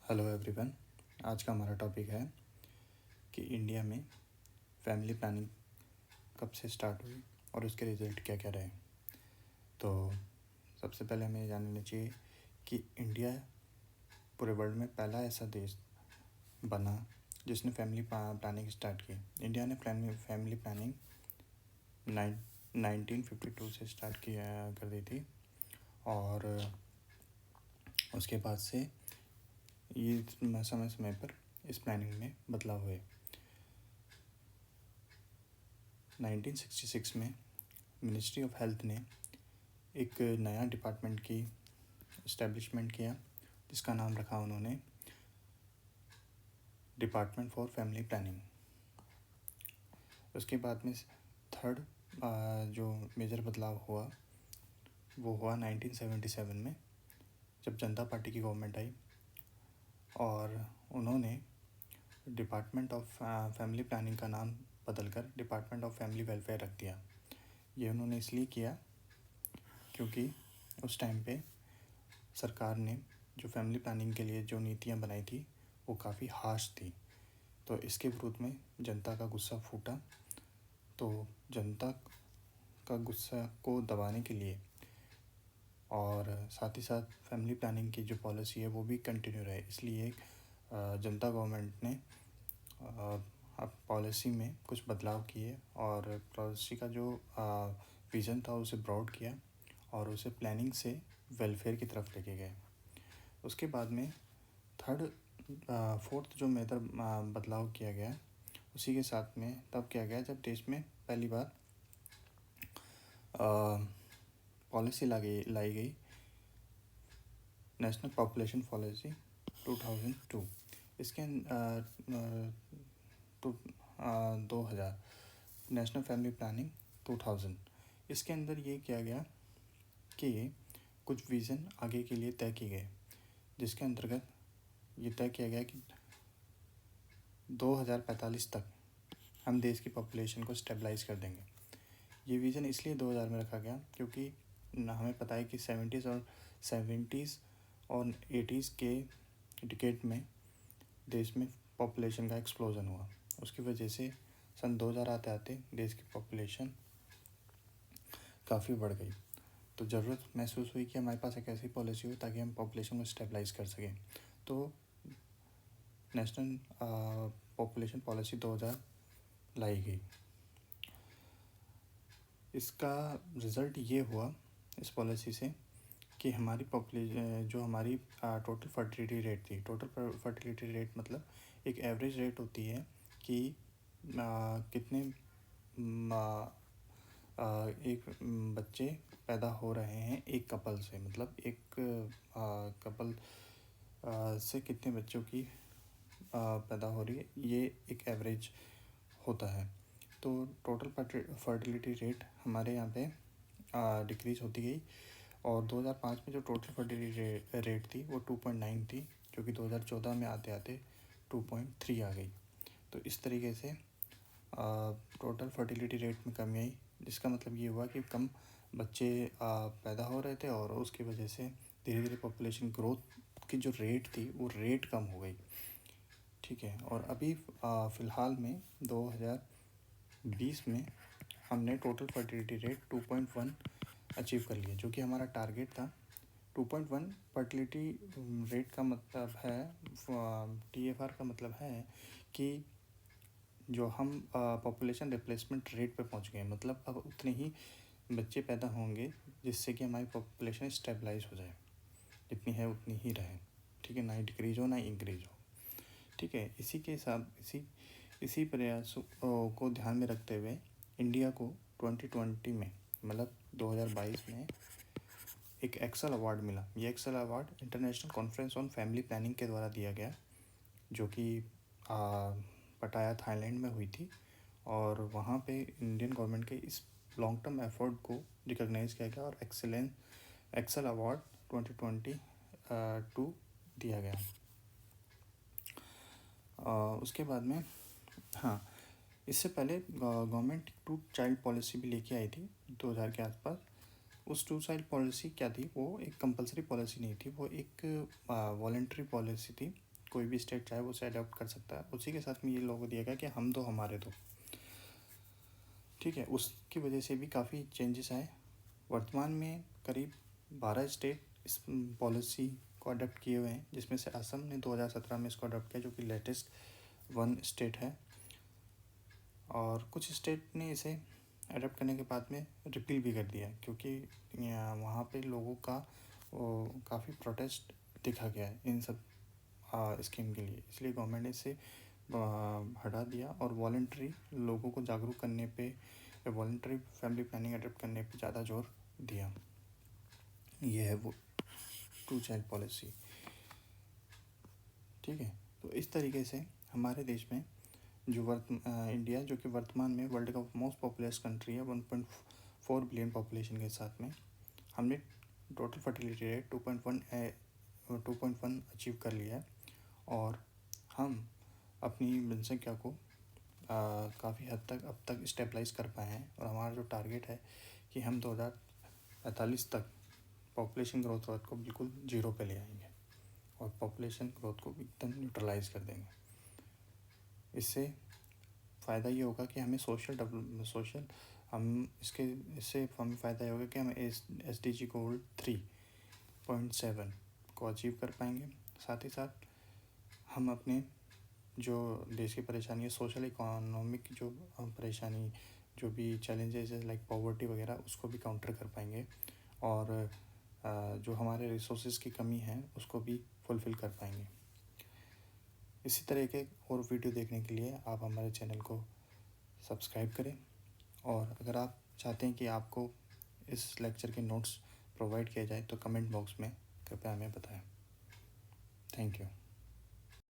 Hello everyone. आज का हमारा टॉपिक है कि इंडिया में फैमिली प्लानिंग कब से स्टार्ट हुई और उसके रिजल्ट क्या क्या रहे। तो सबसे पहले हमें ये जानना चाहिए कि इंडिया पूरे वर्ल्ड में पहला ऐसा देश बना जिसने फैमिली प्लानिंग स्टार्ट की। इंडिया ने फैमिली प्लानिंग 1952 से स्टार्ट किया कर दी थी और उसके बाद से ये समय समय पर इस प्लानिंग में बदलाव हुए। 1966 में मिनिस्ट्री ऑफ हेल्थ ने एक नया डिपार्टमेंट की इस्टेब्लिशमेंट किया जिसका नाम रखा उन्होंने डिपार्टमेंट फॉर फैमिली प्लानिंग। उसके बाद में थर्ड जो मेजर बदलाव हुआ वो हुआ 1977 में, जब जनता पार्टी की गवर्नमेंट आई और उन्होंने डिपार्टमेंट ऑफ फैमिली प्लानिंग का नाम बदलकर डिपार्टमेंट ऑफ फैमिली वेलफेयर रख दिया। ये उन्होंने इसलिए किया क्योंकि उस टाइम पे सरकार ने जो फैमिली प्लानिंग के लिए जो नीतियाँ बनाई थी वो काफ़ी हार्श थी। तो इसके विरोध में जनता का गुस्सा फूटा। तो जनता का गुस्सा को दबाने के लिए और साथ ही साथ फैमिली प्लानिंग की जो पॉलिसी है वो भी कंटिन्यू रहे, इसलिए जनता गवर्नमेंट ने अब पॉलिसी में कुछ बदलाव किए और पॉलिसी का जो विज़न था उसे ब्रॉड किया और उसे प्लानिंग से वेलफेयर की तरफ लेके गए। उसके बाद में फोर्थ जो मेजर बदलाव किया गया उसी के साथ में तब किया गया जब देश में पहली बार पॉलिसी लाई गई, नेशनल पॉपुलेशन पॉलिसी 2002। इसके 2000 नेशनल फैमिली प्लानिंग 2000। इसके अंदर ये किया गया कि कुछ विज़न आगे के लिए तय किए गए, जिसके अंतर्गत ये तय किया गया कि 2045 तक हम देश की पॉपुलेशन को स्टेबलाइज कर देंगे। ये विज़न इसलिए 2000 में रखा गया क्योंकि हमें पता है कि 70s और 80s के डिकेड में देश में पॉपुलेशन का एक्सप्लोजन हुआ। उसकी वजह से सन 2000 आते आते देश की पॉपुलेशन काफ़ी बढ़ गई। तो ज़रूरत महसूस हुई कि हमारे पास एक ऐसी पॉलिसी हो ताकि हम पॉपुलेशन को स्टेबलाइज कर सकें। तो नेशनल पॉपुलेशन पॉलिसी 2000 लाई गई। इसका रिज़ल्ट ये हुआ इस पॉलिसी से कि हमारी पॉपुलेशन जो हमारी टोटल फर्टिलिटी रेट थी, टोटल फर्टिलिटी रेट मतलब एक एवरेज रेट होती है कि कितने एक बच्चे पैदा हो रहे हैं एक कपल से, मतलब एक कपल से कितने बच्चों की पैदा हो रही है, ये एक एवरेज होता है। तो टोटल फर्टिलिटी रेट हमारे यहाँ पे डिक्रीज़ होती गई और 2005 में जो टोटल फर्टिलिटी रेट थी वो 2.9 थी, जो कि 2014 में आते आते 2.3 आ गई। तो इस तरीके से टोटल फर्टिलिटी रेट में कमी आई, जिसका मतलब ये हुआ कि कम बच्चे पैदा हो रहे थे और उसकी वजह से धीरे धीरे पॉपुलेशन ग्रोथ की जो रेट थी वो रेट कम हो गई। ठीक है, और अभी फ़िलहाल में 2020 में हमने टोटल फर्टिलिटी रेट 2.1 अचीव कर लिया, जो कि हमारा टारगेट था। 2.1 फर्टिलिटी रेट का मतलब है, TFR का मतलब है कि जो हम पॉपुलेशन रिप्लेसमेंट रेट पे पहुंच गए, मतलब अब उतने ही बच्चे पैदा होंगे जिससे कि हमारी पॉपुलेशन स्टेबलाइज हो जाए, जितनी है उतनी ही रहे। ठीक है, ना ही डिक्रीज हो ना ही इंक्रीज हो। ठीक है, इसी प्रयासों को ध्यान में रखते हुए इंडिया को 2020 में मतलब 2022 में एक एक्सेल अवार्ड मिला। ये excel award international conference on family planning के द्वारा दिया गया, जो कि पटाया थाईलैंड में हुई थी और वहाँ पे इंडियन गवर्नमेंट के इस लॉन्ग टर्म एफर्ट को रिकॉग्नाइज किया गया और एक्सेल अवार्ड 2022 दिया गया। उसके बाद में हाँ, इससे पहले गवर्नमेंट 2 चाइल्ड पॉलिसी भी लेके आई थी 2000 के आसपास। उस 2 चाइल्ड पॉलिसी क्या थी, वो एक कंपलसरी पॉलिसी नहीं थी, वो एक वॉलेंट्री पॉलिसी थी कोई भी स्टेट चाहे वो उसे अडॉप्ट कर सकता है। उसी के साथ में ये लोगो दिया गया कि हम दो हमारे दो, ठीक है। उसकी वजह से भी काफ़ी चेंजेस आए। वर्तमान में करीब 12 स्टेट इस पॉलिसी को अडॉप्ट किए हुए हैं, जिसमें से असम ने 2017 में इसको अडॉप्ट किया, जो कि लेटेस्ट वन स्टेट है। और कुछ स्टेट ने इसे अडॉप्ट करने के बाद में रिपील भी कर दिया, क्योंकि वहाँ पे लोगों का काफ़ी प्रोटेस्ट देखा गया है इन सब स्कीम के लिए। इसलिए गवर्नमेंट ने इसे हटा दिया और वॉलंटरी लोगों को जागरूक करने पे, वॉलंटरी फैमिली प्लानिंग अडॉप्ट करने पे ज़्यादा जोर दिया। ये है वो 2 चाइल्ड पॉलिसी, ठीक है। तो इस तरीके से हमारे देश में जो इंडिया, जो कि वर्तमान में वर्ल्ड का मोस्ट पॉपुलस कंट्री है 1.4 बिलियन पॉपुलेशन के साथ में, हमने टोटल फर्टिलिटी रेट 2.1 अचीव कर लिया है। और हम अपनी जनसंख्या को काफ़ी हद तक अब तक स्टेबलाइज कर पाए हैं। और हमारा जो टारगेट है कि हम 2045 तक पॉपुलेशन ग्रोथ रेट को बिल्कुल 0 पे ले आएंगे और पॉपुलेशन ग्रोथ को एकदम न्यूट्रलाइज कर देंगे। इससे फ़ायदा ये होगा कि हमें इससे हमें फ़ायदा ये होगा कि हम SDG गोल 3.7 को अचीव कर पाएंगे। साथ ही साथ हम अपने जो देश की परेशानी है, सोशल इकोनॉमिक जो परेशानी, जो भी चैलेंजेस है लाइक पॉवर्टी वगैरह, उसको भी काउंटर कर पाएंगे। और जो हमारे रिसोर्सेज की कमी है उसको भी फुलफ़िल कर पाएंगे। इसी तरह के और वीडियो देखने के लिए आप हमारे चैनल को सब्सक्राइब करें। और अगर आप चाहते हैं कि आपको इस लेक्चर के नोट्स प्रोवाइड किया जाए तो कमेंट बॉक्स में कृपया हमें बताएं। Thank you.